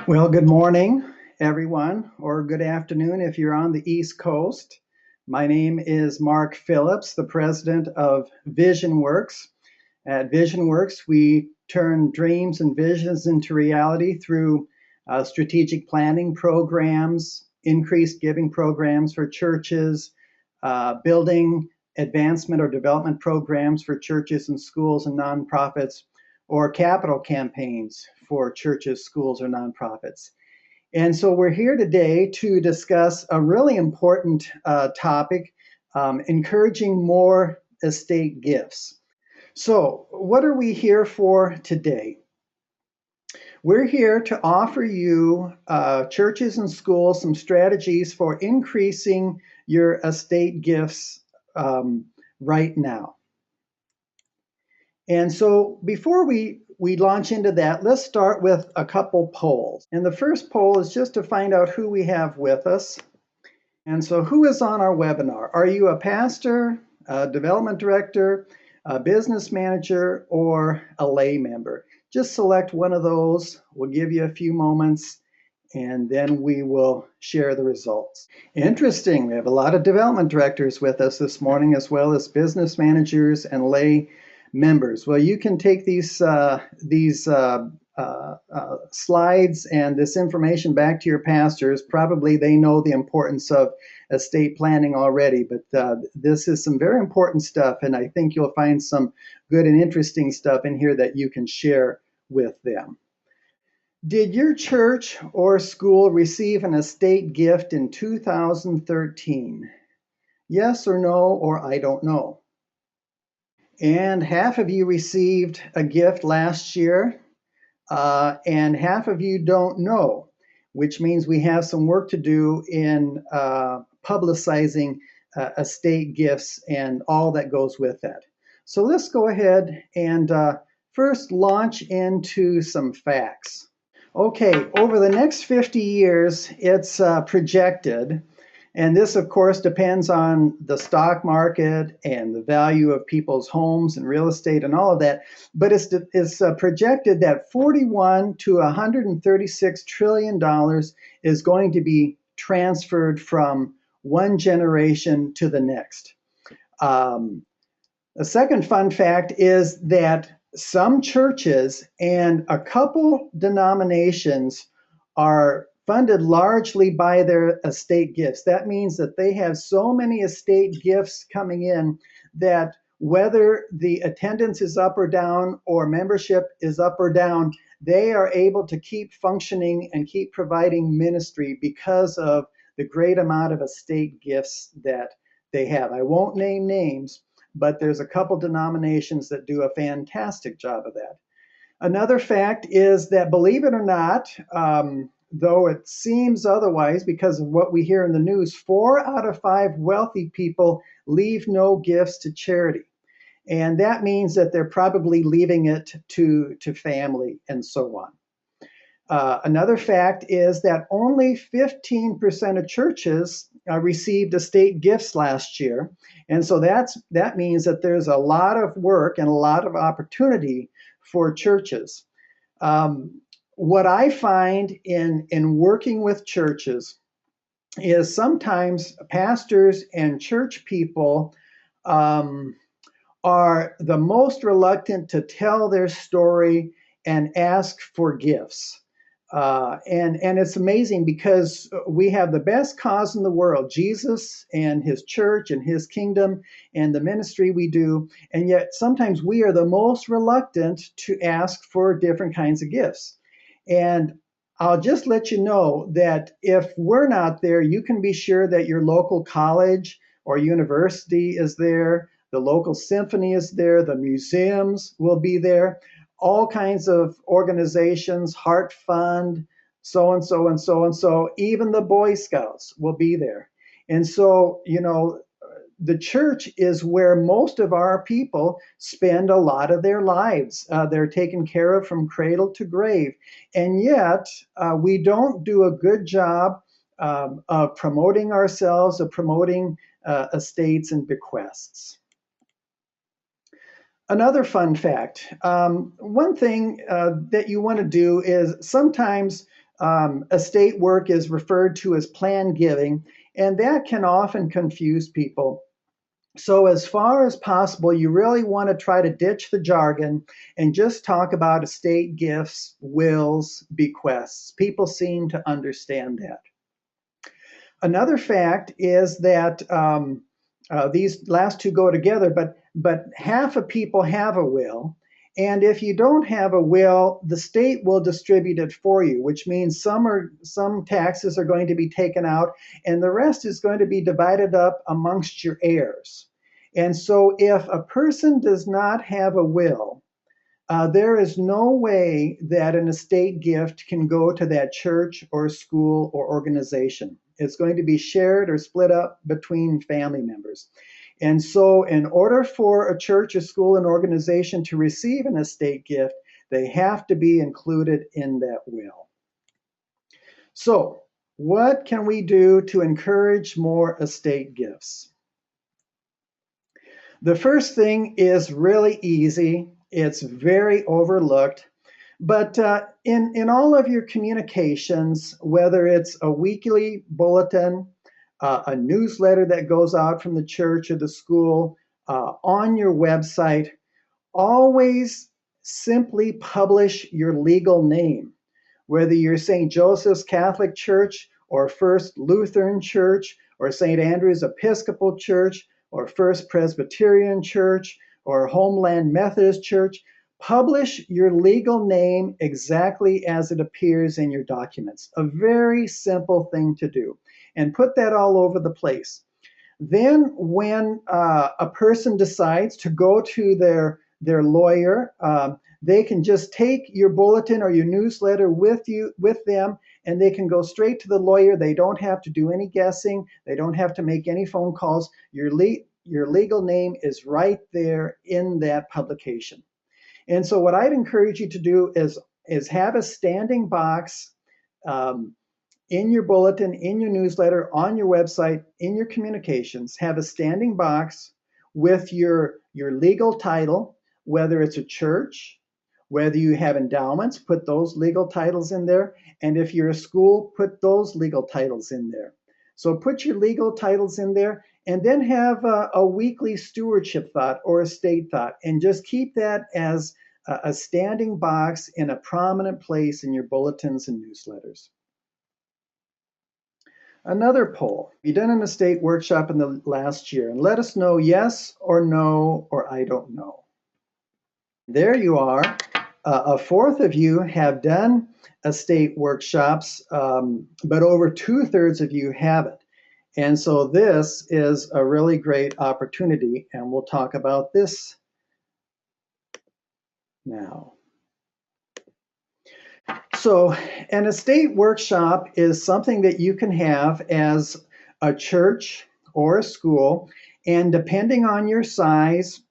Well, good morning, everyone, or good afternoon if you're on the East Coast. My name is Mark Phillips, the president of VisionWorks. At VisionWorks, we turn dreams and visions into reality through strategic planning programs, increased giving programs for churches, building advancement or development programs for churches and schools and nonprofits, or capital campaigns for churches, schools, or nonprofits. And so we're here today to discuss a really important topic, encouraging more estate gifts. So, what are we here for today? We're here to offer you, churches and schools, some strategies for increasing your estate gifts right now. And so before we launch into that, let's start with a couple polls. And the first poll is just to find out who we have with us. And so who is on our webinar? Are you a pastor, a development director, a business manager, or a lay member? Just select one of those. We'll give you a few moments and then we will share the results. Interesting, we have a lot of development directors with us this morning, as well as business managers and lay members. Well, you can take these slides and this information back to your pastors. Probably they know the importance of estate planning already, but this is some very important stuff, and I think you'll find some good and interesting stuff in here that you can share with them. Did your church or school receive an estate gift in 2013? Yes or no, or I don't know. And half of you received a gift last year, and half of you don't know, which means we have some work to do in publicizing estate gifts and all that goes with that. So let's go ahead and first launch into some facts. Okay, over the next 50 years, it's projected, and this, of course, depends on the stock market and the value of people's homes and real estate and all of that. But it's projected that $41 to $136 trillion is going to be transferred from one generation to the next. A second fun fact is that some churches and a couple denominations are funded largely by their estate gifts. That means that they have so many estate gifts coming in that whether the attendance is up or down or membership is up or down, they are able to keep functioning and keep providing ministry because of the great amount of estate gifts that they have. I won't name names, but there's a couple denominations that do a fantastic job of that. Another fact is that, believe it or not, though it seems otherwise because of what we hear in the news, 4 out of 5 wealthy people leave no gifts to charity. And that means that they're probably leaving it to family and so on. Another fact is that only 15% of churches received estate gifts last year. And so that means that there's a lot of work and a lot of opportunity for churches. What I find in working with churches is sometimes pastors and church people are the most reluctant to tell their story and ask for gifts. And it's amazing because we have the best cause in the world, Jesus and his church and his kingdom and the ministry we do. And yet sometimes we are the most reluctant to ask for different kinds of gifts. And I'll just let you know that if we're not there, you can be sure that your local college or university is there, the local symphony is there, the museums will be there, all kinds of organizations, Heart Fund, so and so and so and so, even the Boy Scouts will be there. And so, the church is where most of our people spend a lot of their lives. They're taken care of from cradle to grave. And yet, we don't do a good job of promoting ourselves, of promoting estates and bequests. Another fun fact, one thing that you want to do is sometimes estate work is referred to as plan giving, and that can often confuse people. So, as far as possible, you really want to try to ditch the jargon and just talk about estate gifts, wills, bequests. People seem to understand that. Another fact is that these last two go together, but half of people have a will. And if you don't have a will, the state will distribute it for you, which means some taxes are going to be taken out, and the rest is going to be divided up amongst your heirs. And so, if a person does not have a will, there is no way that an estate gift can go to that church or school or organization. It's going to be shared or split up between family members. And so, in order for a church, a school, an organization to receive an estate gift, they have to be included in that will. So, what can we do to encourage more estate gifts? The first thing is really easy. It's very overlooked. But in all of your communications, whether it's a weekly bulletin, a newsletter that goes out from the church or the school, on your website, always simply publish your legal name. Whether you're St. Joseph's Catholic Church or First Lutheran Church or St. Andrew's Episcopal Church or First Presbyterian Church or Homeland Methodist Church, publish your legal name exactly as it appears in your documents. A very simple thing to do. And put that all over the place. Then when a person decides to go to their lawyer, they can just take your bulletin or your newsletter with them, and they can go straight to the lawyer. They don't have to do any guessing. They don't have to make any phone calls. Your legal name is right there in that publication. And so what I'd encourage you to do is have a standing box in your bulletin, in your newsletter, on your website, in your communications. Have a standing box with your legal title, whether it's a church, whether you have endowments, put those legal titles in there. And if you're a school, put those legal titles in there. So put your legal titles in there, and then have a weekly stewardship thought or estate thought, and just keep that as a standing box in a prominent place in your bulletins and newsletters. Another poll. Have you done an estate workshop in the last year? And let us know yes or no or I don't know. There you are. A fourth of you have done estate workshops, but over 2/3 of you haven't. And so this is a really great opportunity, and we'll talk about this now. So an estate workshop is something that you can have as a church or a school, and depending on your size,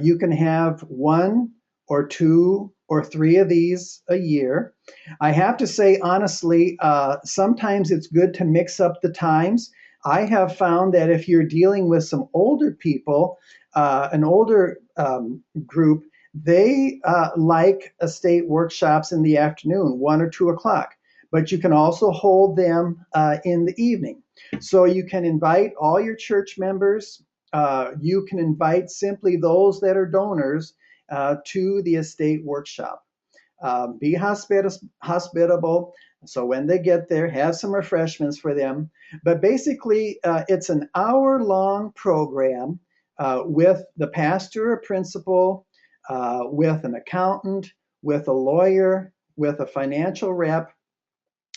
you can have 1 or 2 or 3 of these a year. I have to say, honestly, sometimes it's good to mix up the times. I have found that if you're dealing with some older people, an older group, they like estate workshops in the afternoon, 1 or 2 o'clock, but you can also hold them in the evening. So you can invite all your church members. You can invite simply those that are donors to the estate workshop. Be hospitable. So when they get there, have some refreshments for them. But basically, it's an hour-long program with the pastor or principal, with an accountant, with a lawyer, with a financial rep.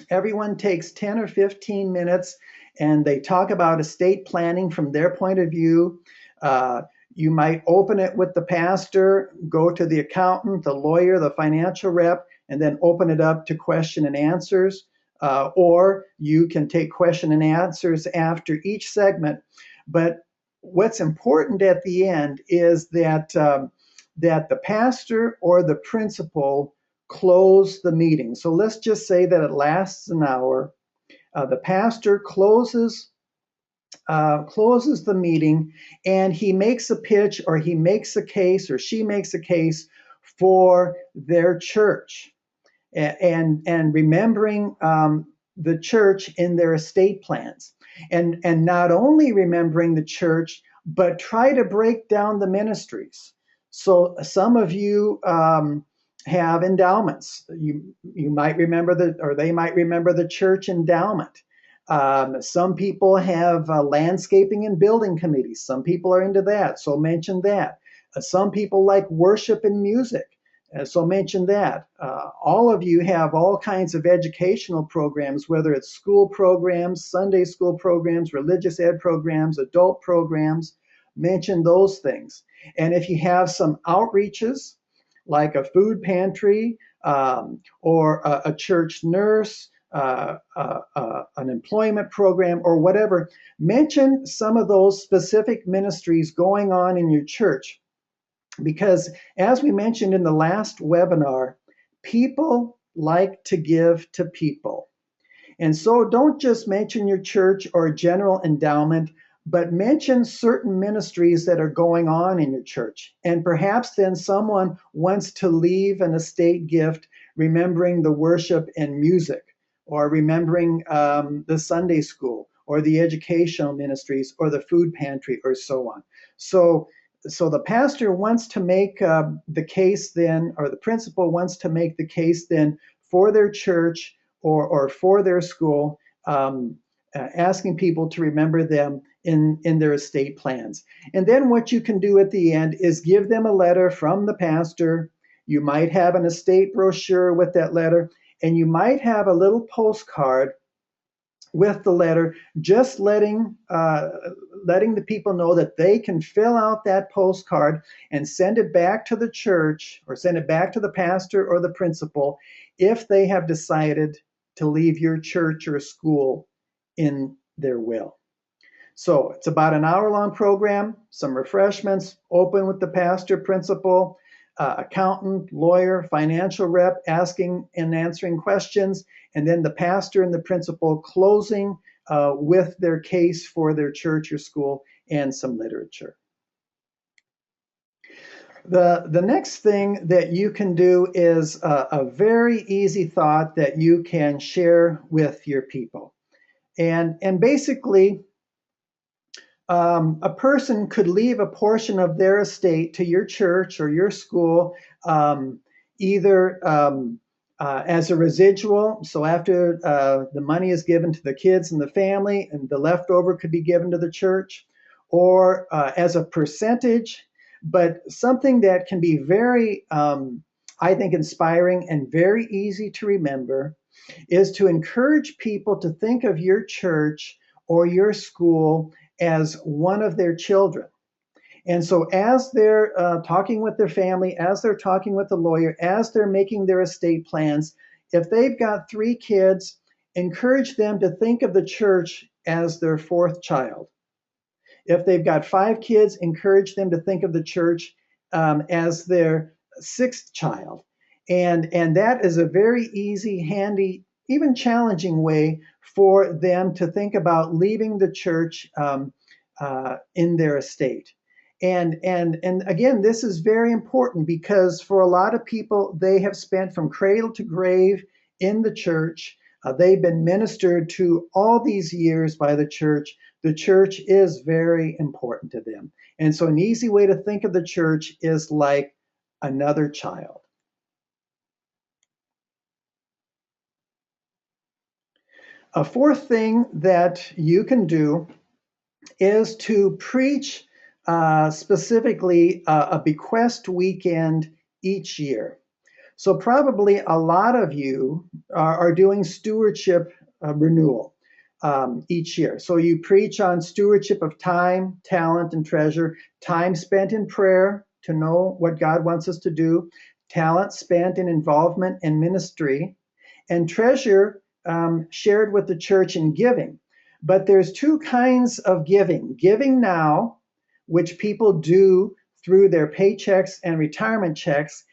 Everyone takes 10 or 15 minutes and they talk about estate planning from their point of view. You might open it with the pastor, go to the accountant, the lawyer, the financial rep, and then open it up to question and answers. Or you can take question and answers after each segment. But what's important at the end is that the pastor or the principal close the meeting. So let's just say that it lasts an hour. The pastor closes the meeting, and he makes a pitch, or he makes a case, or she makes a case for their church. and remembering the church in their estate plans, and not only remembering the church, but try to break down the ministries. So some of you have endowments. You might remember or they might remember the church endowment. Some people have landscaping and building committees. Some people are into that, so mention that. Some people like worship and music, so mention that. All of you have all kinds of educational programs, whether it's school programs, Sunday school programs, religious ed programs, adult programs. Mention those things. And if you have some outreaches, like a food pantry, or a church nurse, an employment program, or whatever, mention some of those specific ministries going on in your church. Because as we mentioned in the last webinar, people like to give to people. And so don't just mention your church or general endowment, but mention certain ministries that are going on in your church. And perhaps then someone wants to leave an estate gift remembering the worship and music, or remembering the Sunday school, or the educational ministries, or the food pantry, or so on. So the pastor wants to make the case then, or the principal wants to make the case then for their church or for their school, asking people to remember them in their estate plans. And then what you can do at the end is give them a letter from the pastor. You might have an estate brochure with that letter, and you might have a little postcard with the letter, just letting the people know that they can fill out that postcard and send it back to the church, or send it back to the pastor or the principal, if they have decided to leave your church or school in their will. So it's about an hour-long program, some refreshments, open with the pastor, principal, accountant, lawyer, financial rep, asking and answering questions, and then the pastor and the principal closing with their case for their church or school and some literature. The next thing that you can do is a very easy thought that you can share with your people. And basically, a person could leave a portion of their estate to your church or your school, either as a residual. So after the money is given to the kids and the family, and the leftover could be given to the church, or as a percentage, but something that can be very, I think, inspiring and very easy to remember is to encourage people to think of your church or your school as one of their children. And so as they're talking with their family, as they're talking with the lawyer, as they're making their estate plans, if they've got 3 kids, encourage them to think of the church as their 4th child. If they've got 5 kids, encourage them to think of the church as their 6th child. And that is a very easy, handy, even challenging way for them to think about leaving the church in their estate. And again, this is very important, because for a lot of people, they have spent from cradle to grave in the church. They've been ministered to all these years by the church. The church is very important to them. And so an easy way to think of the church is like another child. A fourth thing that you can do is to preach specifically a bequest weekend each year. So probably a lot of you are doing stewardship renewal each year. So you preach on stewardship of time, talent, and treasure. Time spent in prayer to know what God wants us to do. Talent spent in involvement and ministry. And treasure shared with the church in giving. But there's 2 kinds of giving. Giving now, which people do through their paychecks and retirement checks,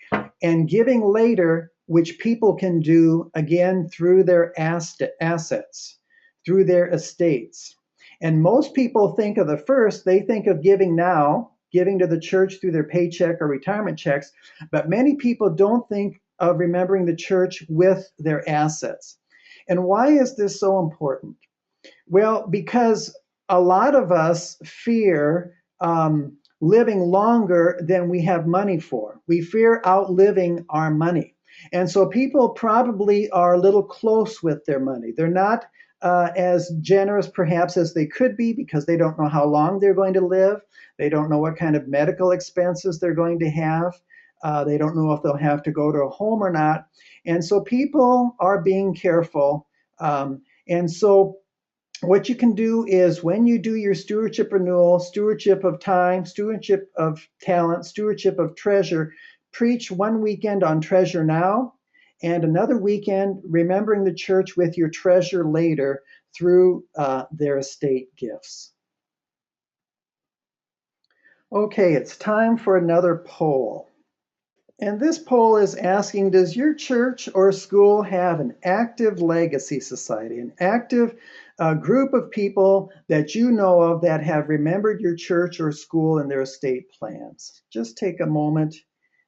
and giving later, which people can do again through their assets, through their estates. And most people think of the first, they think of giving now, giving to the church through their paycheck or retirement checks, but many people don't think of remembering the church with their assets. And why is this so important? Well, because a lot of us fear living longer than we have money for. We fear outliving our money. And so people probably are a little close with their money. They're not as generous perhaps as they could be because they don't know how long they're going to live. They don't know what kind of medical expenses they're going to have. They don't know if they'll have to go to a home or not. And so people are being careful. And so what you can do is when you do your stewardship renewal, stewardship of time, stewardship of talent, stewardship of treasure, preach one weekend on treasure now and another weekend remembering the church with your treasure later through their estate gifts. Okay, it's time for another poll. And this poll is asking, does your church or school have an active legacy society, an active group of people that you know of that have remembered your church or school in their estate plans? Just take a moment,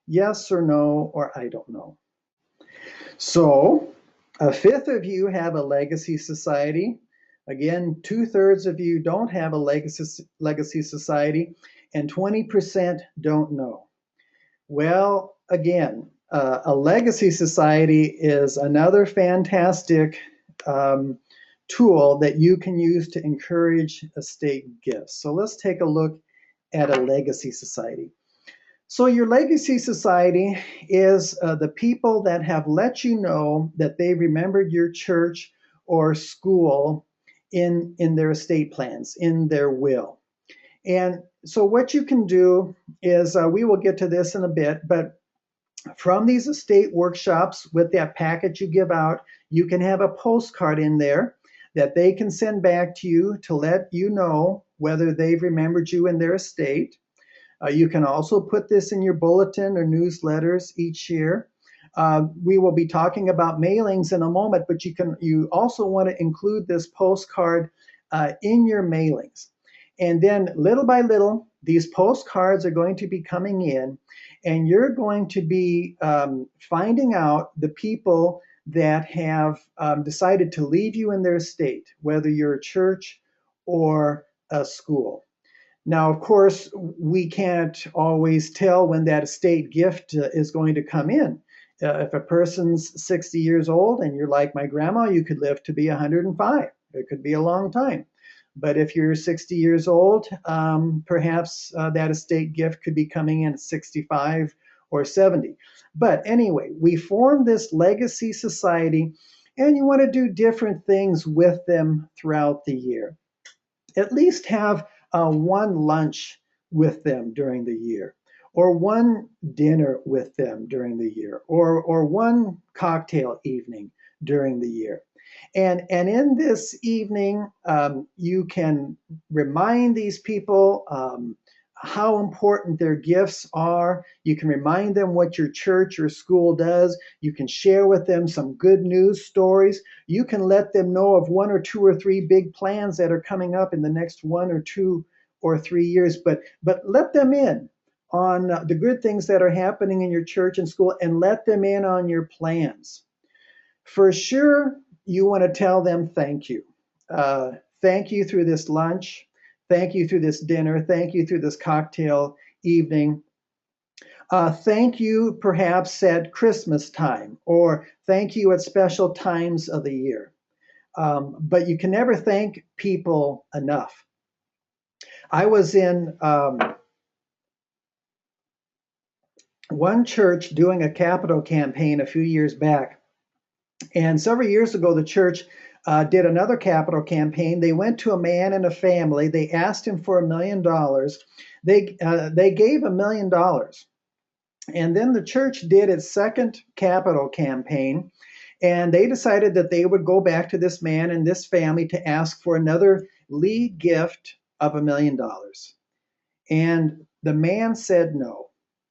yes or no, or I don't know. So a fifth of you have a legacy society. Again, 2/3 of you don't have a legacy society, and 20% don't know. Well, again, a legacy society is another fantastic tool that you can use to encourage estate gifts. So let's take a look at a legacy society. So your legacy society is the people that have let you know that they remembered your church or school in their estate plans, in their will. And so what you can do is, we will get to this in a bit, but from these estate workshops with that packet you give out, you can have a postcard in there that they can send back to you to let you know whether they've remembered you in their estate. You can also put this in your bulletin or newsletters each year. We will be talking about mailings in a moment, but you also want to include this postcard in your mailings. And then little by little, these postcards are going to be coming in, and you're going to be finding out the people that have decided to leave you in their estate, whether you're a church or a school. Now, of course, we can't always tell when that estate gift is going to come in. If a person's 60 years old and you're like my grandma, you could live to be 105. It could be a long time. But if you're 60 years old, perhaps that estate gift could be coming in at 65 or 70. But anyway, we form this legacy society, and you want to do different things with them throughout the year. At least have one lunch with them during the year, or one dinner with them during the year, or one cocktail evening during the year. And in this evening, you can remind these people how important their gifts are. You can remind them what your church or school does. You can share with them some good news stories. You can let them know of 1 or 2 or 3 big plans that are coming up in the next 1 or 2 or 3 years. But let them in on the good things that are happening in your church and school, and let them in on your plans. For sure, you want to tell them thank you. Thank you through this lunch. Thank you through this dinner. Thank you through this cocktail evening. Thank you perhaps at Christmas time, or thank you at special times of the year. But you can never thank people enough. I was in one church doing a capital campaign a few years back. And several years ago, the church did another capital campaign. They went to a man and a family. They asked him for $1 million. They gave $1 million. And then the church did its second capital campaign. And they decided that they would go back to this man and this family to ask for another lead gift of $1 million. And the man said no.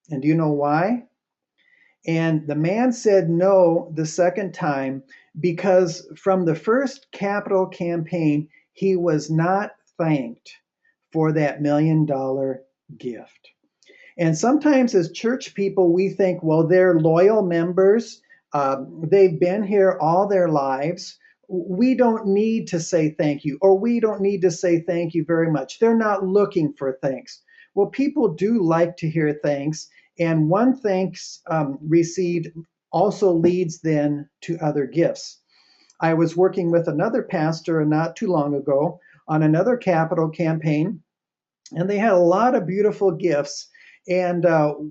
And do you know why? And the man said no the second time because from the first capital campaign, he was not thanked for that $1 million gift. And sometimes as church people, we think, well, they're loyal members. They've been here all their lives. We don't need to say thank you, or we don't need to say thank you very much. They're not looking for thanks. Well, people do like to hear thanks, and one thanks received also leads then to other gifts. I was working with another pastor not too long ago on another capital campaign, and they had a lot of beautiful gifts. And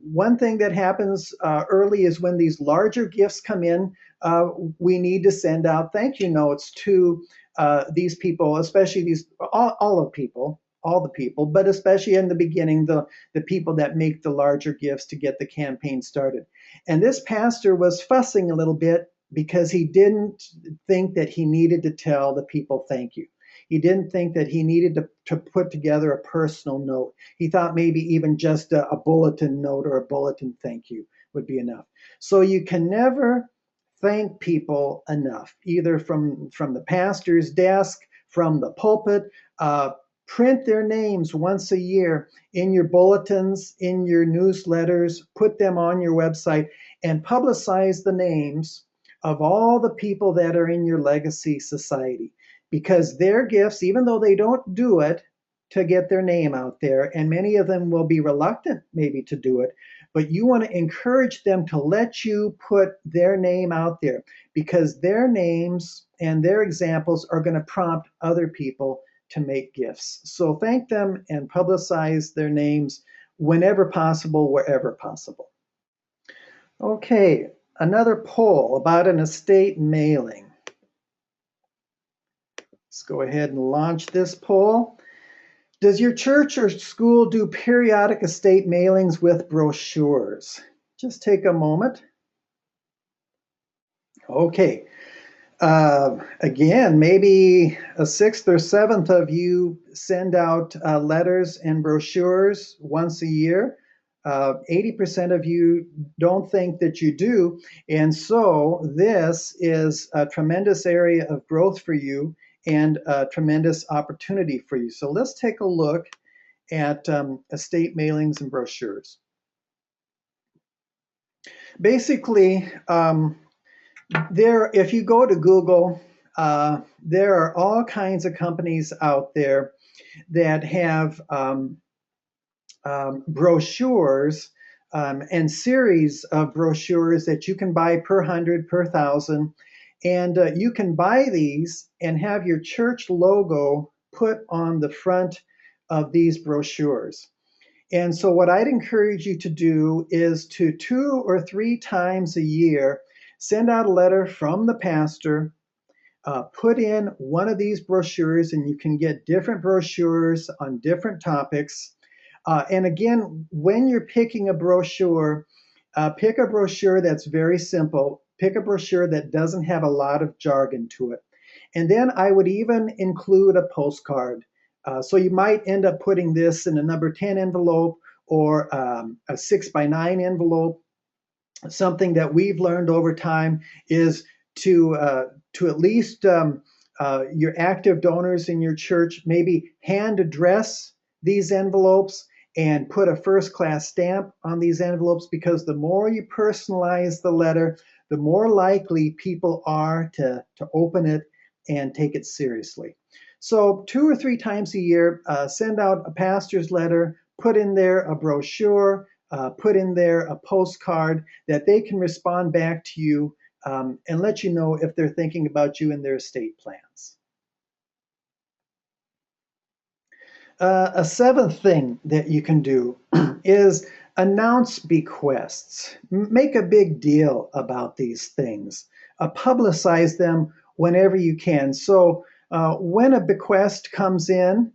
one thing that happens early is when these larger gifts come in, we need to send out thank you notes to these people, especially these all of people, all the people, but especially in the beginning, the people that make the larger gifts to get the campaign started. And this pastor was fussing a little bit because he didn't think that he needed to tell the people thank you. He didn't think that he needed to put together a personal note. He thought maybe even just a bulletin note or a bulletin thank you would be enough. So you can never thank people enough, either from the pastor's desk, from the pulpit. Print their names once a year in your bulletins, in your newsletters, put them on your website, and publicize the names of all the people that are in your legacy society, because their gifts, even though they don't do it to get their name out there, and many of them will be reluctant maybe to do it, but you want to encourage them to let you put their name out there, because their names and their examples are going to prompt other people to make gifts. So thank them and publicize their names whenever possible, wherever possible. Okay, another poll about an estate mailing. Let's go ahead and launch this poll. Does your church or school do periodic estate mailings with brochures? Just take a moment. Okay. Again, maybe a sixth or seventh of you send out letters and brochures once a year. 80% of you don't think that you do. And so this is a tremendous area of growth for you and a tremendous opportunity for you. So let's take a look at estate mailings and brochures. Basically, if you go to Google, there are all kinds of companies out there that have brochures and series of brochures that you can buy per 100, per 1,000. And you can buy these and have your church logo put on the front of these brochures. And so what I'd encourage you to do is to 2 or 3 times a year, send out a letter from the pastor, put in one of these brochures, and you can get different brochures on different topics. And again, when you're picking a brochure, pick a brochure that's very simple. Pick a brochure that doesn't have a lot of jargon to it. And then I would even include a postcard. So you might end up putting this in a number 10 envelope or a 6x9 envelope. Something that we've learned over time is to at least your active donors in your church maybe hand address these envelopes and put a first-class stamp on these envelopes, because the more you personalize the letter, the more likely people are to open it and take it seriously. So 2 or 3 times a year, send out a pastor's letter, put in there a brochure, put in there a postcard that they can respond back to you and let you know if they're thinking about you in their estate plans. A seventh thing that you can do is announce bequests. Make a big deal about these things. Publicize them whenever you can. So when a bequest comes in,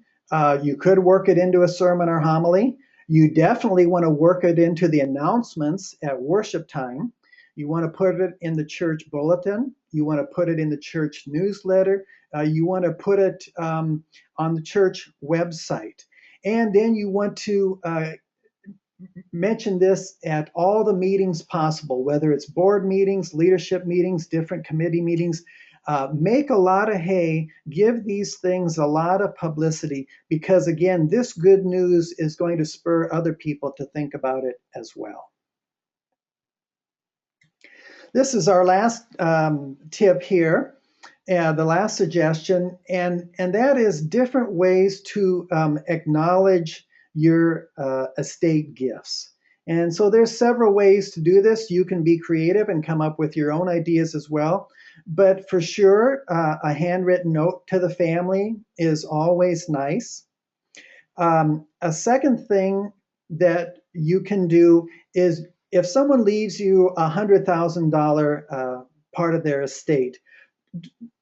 you could work it into a sermon or homily. You definitely want to work it into the announcements at worship time. You want to put it in the church bulletin. You want to put it in the church newsletter. You want to put it on the church website. And then you want to mention this at all the meetings possible, whether it's board meetings, leadership meetings, different committee meetings. Make a lot of hay, give these things a lot of publicity, because again, this good news is going to spur other people to think about it as well. This is our last tip here, the last suggestion, and that is different ways to acknowledge your estate gifts. And so there's several ways to do this. You can be creative and come up with your own ideas as well. But for sure, a handwritten note to the family is always nice. A second thing that you can do is, if someone leaves you $100,000 part of their estate,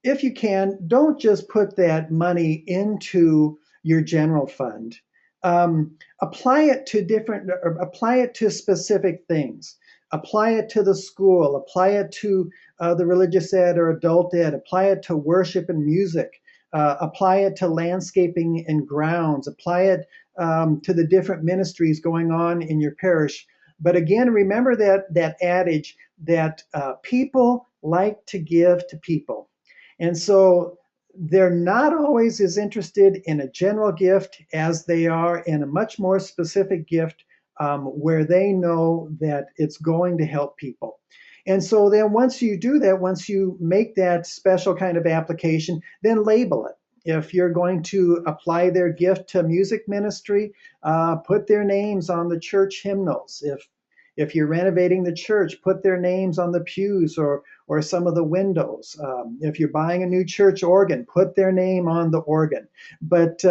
if you can, don't just put that money into your general fund. Apply it to specific things. Apply it to the school. Apply it to the religious ed or adult ed. Apply it to worship and music. Apply it to landscaping and grounds. Apply it to the different ministries going on in your parish. But again, remember that adage that people like to give to people. And so they're not always as interested in a general gift as they are in a much more specific gift where they know that it's going to help people. And so then once you do that, once you make that special kind of application, then label it. If you're going to apply their gift to music ministry, put their names on the church hymnals. If you're renovating the church, put their names on the pews or some of the windows. If you're buying a new church organ, put their name on the organ. But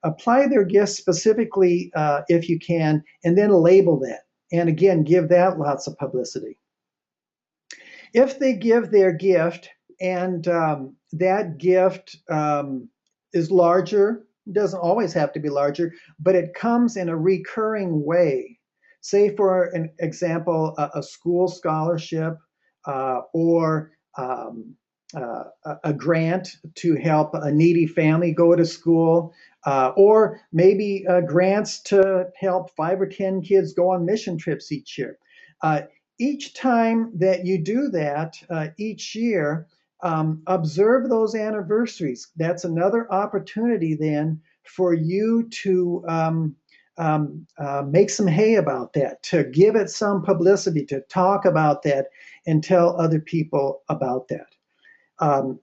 apply their gifts specifically if you can, and then label that. And again, give that lots of publicity. If they give their gift and that gift is larger, doesn't always have to be larger, but it comes in a recurring way. Say, for an example, a school scholarship or a grant to help a needy family go to school, or maybe grants to help 5 or 10 kids go on mission trips each year. Each time that you do that, each year, observe those anniversaries. That's another opportunity then for you to make some hay about that, to give it some publicity, to talk about that and tell other people about that.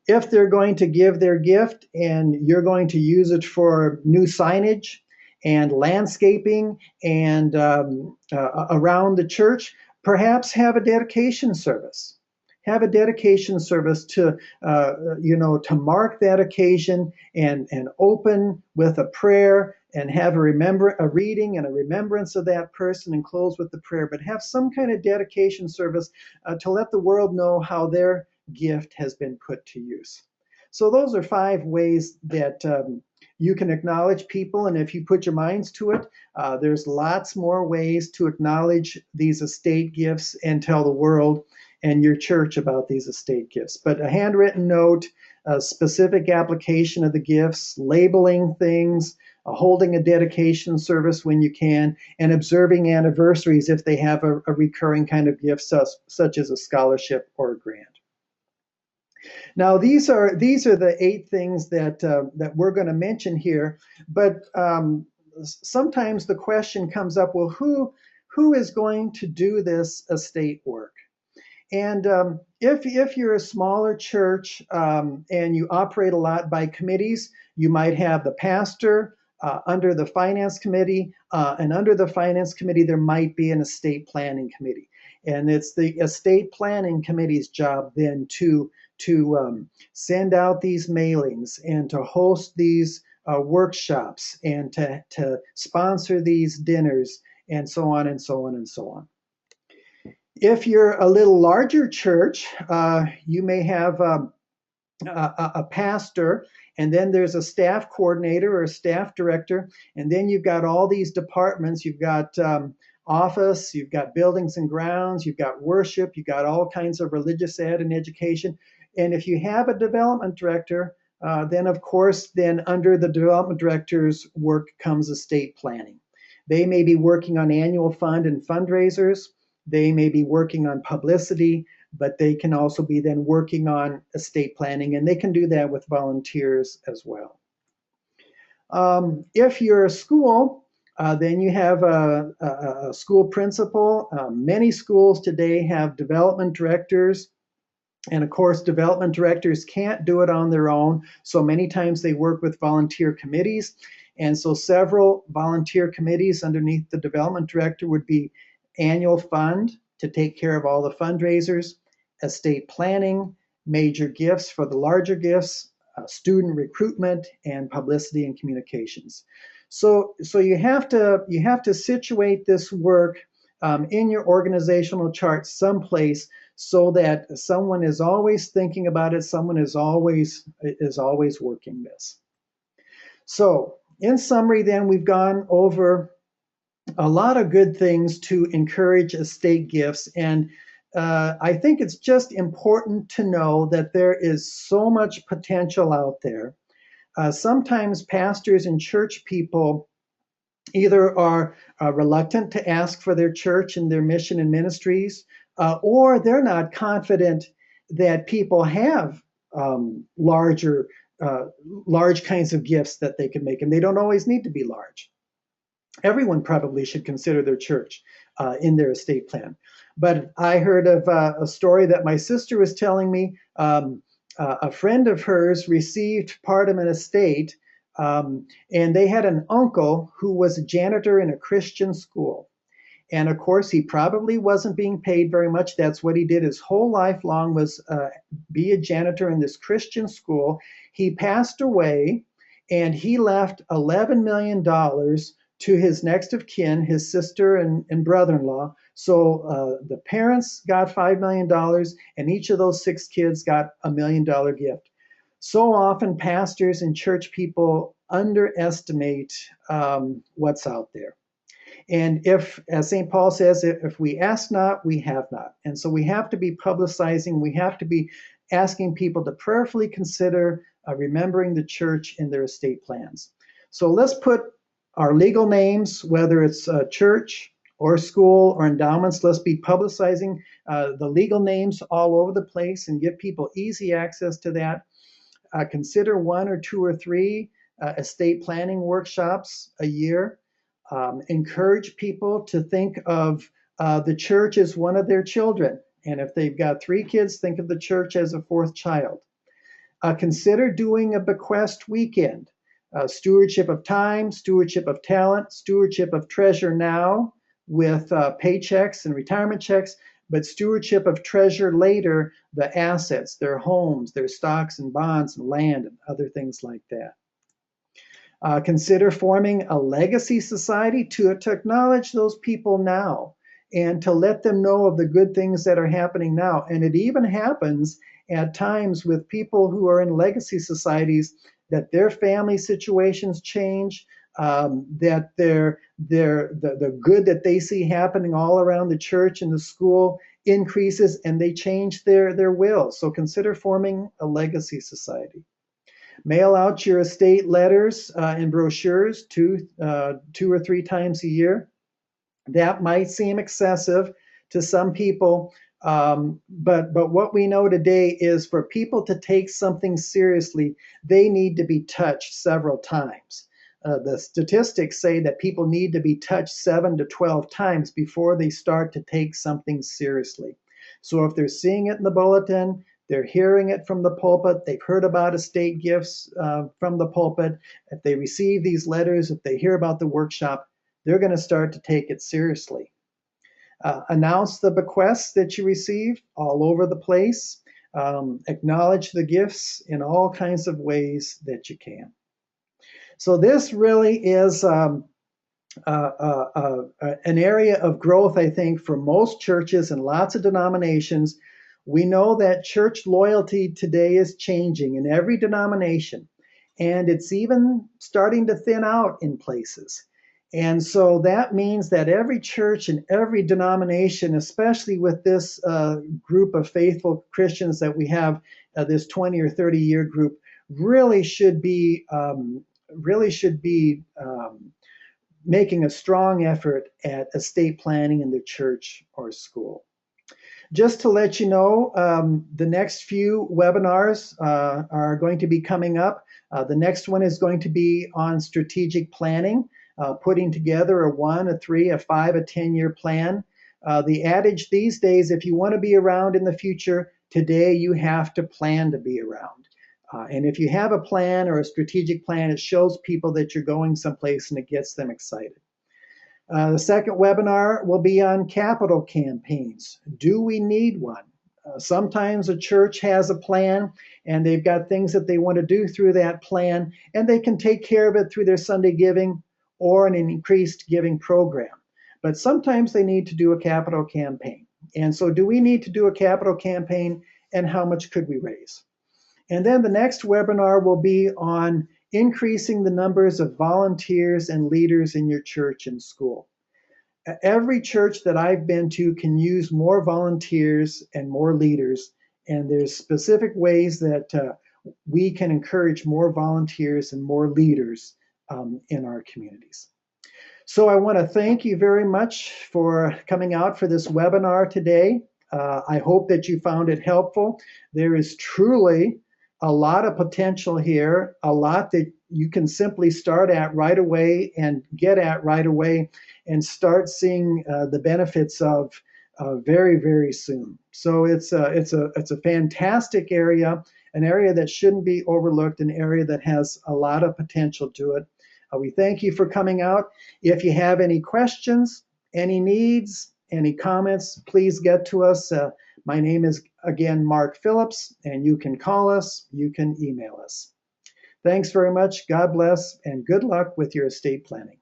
If they're going to give their gift and you're going to use it for new signage and landscaping and around the church, perhaps have a dedication service. Have a dedication service to mark that occasion and open with a prayer and have a reading and a remembrance of that person and close with the prayer. But have some kind of dedication service to let the world know how their gift has been put to use. So those are 5 ways that you can acknowledge people. And if you put your minds to it, there's lots more ways to acknowledge these estate gifts and tell the world and your church about these estate gifts. But a handwritten note, a specific application of the gifts, labeling things, holding a dedication service when you can, and observing anniversaries if they have a recurring kind of gift, such as a scholarship or a grant. Now, these are the 8 things that we're going to mention here. But sometimes the question comes up: well, who is going to do this estate work? And if you're a smaller church and you operate a lot by committees, you might have the pastor under the finance committee, and under the finance committee there might be an estate planning committee. And it's the estate planning committee's job then to send out these mailings and to host these workshops and to sponsor these dinners and so on and so on and so on. If you're a little larger church, you may have a pastor, and then there's a staff coordinator or a staff director, and then you've got all these departments. You've got office, you've got buildings and grounds, you've got worship, you've got all kinds of religious ed and education. And if you have a development director, then of course, then under the development director's work comes estate planning. They may be working on annual fund and fundraisers. They may be working on publicity. but they can also be then working on estate planning, and they can do that with volunteers as well. If you're a school, then you have a school principal. Many schools today have development directors. And of course, development directors can't do it on their own. So many times they work with volunteer committees. And so several volunteer committees underneath the development director would be annual fund to take care of all the fundraisers, estate planning, major gifts for the larger gifts, student recruitment, and publicity and communications. So you have to situate this work in your organizational chart someplace so that someone is always thinking about it, someone is always working this. So in summary, then, we've gone over a lot of good things to encourage estate gifts, and I think it's just important to know that there is so much potential out there. Sometimes pastors and church people either are reluctant to ask for their church and their mission and ministries, or they're not confident that people have large kinds of gifts that they can make, and they don't always need to be large. Everyone probably should consider their church in their estate plan. But I heard of a story that my sister was telling me. A friend of hers received part of an estate, and they had an uncle who was a janitor in a Christian school. And of course, he probably wasn't being paid very much. That's what he did his whole life long, was be a janitor in this Christian school. He passed away, and he left $11 million to his next of kin, his sister and brother-in-law. So the parents got $5 million, and each of those 6 kids got $1 million gift. So often pastors and church people underestimate what's out there. And if, as St. Paul says, if we ask not, we have not. And so we have to be publicizing, we have to be asking people to prayerfully consider remembering the church in their estate plans. So let's put our legal names, whether it's a church or school or endowments, let's be publicizing the legal names all over the place and give people easy access to that. Consider 1 or 2 or 3 estate planning workshops a year. Encourage people to think of the church as one of their children. And if they've got 3 kids, think of the church as a 4th child. Consider doing a bequest weekend. Stewardship of time, stewardship of talent, stewardship of treasure now with paychecks and retirement checks, but stewardship of treasure later, the assets, their homes, their stocks and bonds and land and other things like that. Consider forming a legacy society to acknowledge those people now and to let them know of the good things that are happening now. And it even happens at times with people who are in legacy societies that their family situations change, that the good that they see happening all around the church and the school increases, and they change their will. So consider forming a legacy society. Mail out your estate letters and brochures 2 or 3 times a year. That might seem excessive to some people, but what we know today is for people to take something seriously, they need to be touched several times. The statistics say that people need to be touched 7 to 12 times before they start to take something seriously. So if they're seeing it in the bulletin, they're hearing it from the pulpit, they've heard about estate gifts from the pulpit, if they receive these letters, if they hear about the workshop, they're going to start to take it seriously. Announce the bequests that you receive all over the place. Acknowledge the gifts in all kinds of ways that you can. So this really is an area of growth, I think, for most churches and lots of denominations. We know that church loyalty today is changing in every denomination, and it's even starting to thin out in places. And so that means that every church and every denomination, especially with this group of faithful Christians that we have, this 20 or 30 year group, really should be making a strong effort at estate planning in the church or school. Just to let you know, the next few webinars are going to be coming up. The next one is going to be on strategic planning, putting together a 1, a 3, a 5, a 10-year plan. The adage these days, if you want to be around in the future, today you have to plan to be around. And if you have a plan or a strategic plan, it shows people that you're going someplace and it gets them excited. The second webinar will be on capital campaigns. Do we need one? Sometimes a church has a plan and they've got things that they want to do through that plan, and they can take care of it through their Sunday giving or an increased giving program. But sometimes they need to do a capital campaign. And so, do we need to do a capital campaign, and how much could we raise? And then the next webinar will be on increasing the numbers of volunteers and leaders in your church and school. Every church that I've been to can use more volunteers and more leaders, and there's specific ways that we can encourage more volunteers and more leaders in our communities. So I want to thank you very much for coming out for this webinar today. I hope that you found it helpful. There is truly a lot of potential here, a lot that you can simply start at right away and get at right away and start seeing the benefits of very, very soon. So it's a fantastic area, an area that shouldn't be overlooked, an area that has a lot of potential to it. We thank you for coming out. If you have any questions, any needs, any comments, please get to us. My name is, again, Mark Phillips, and you can call us, you can email us. Thanks very much. God bless, and good luck with your estate planning.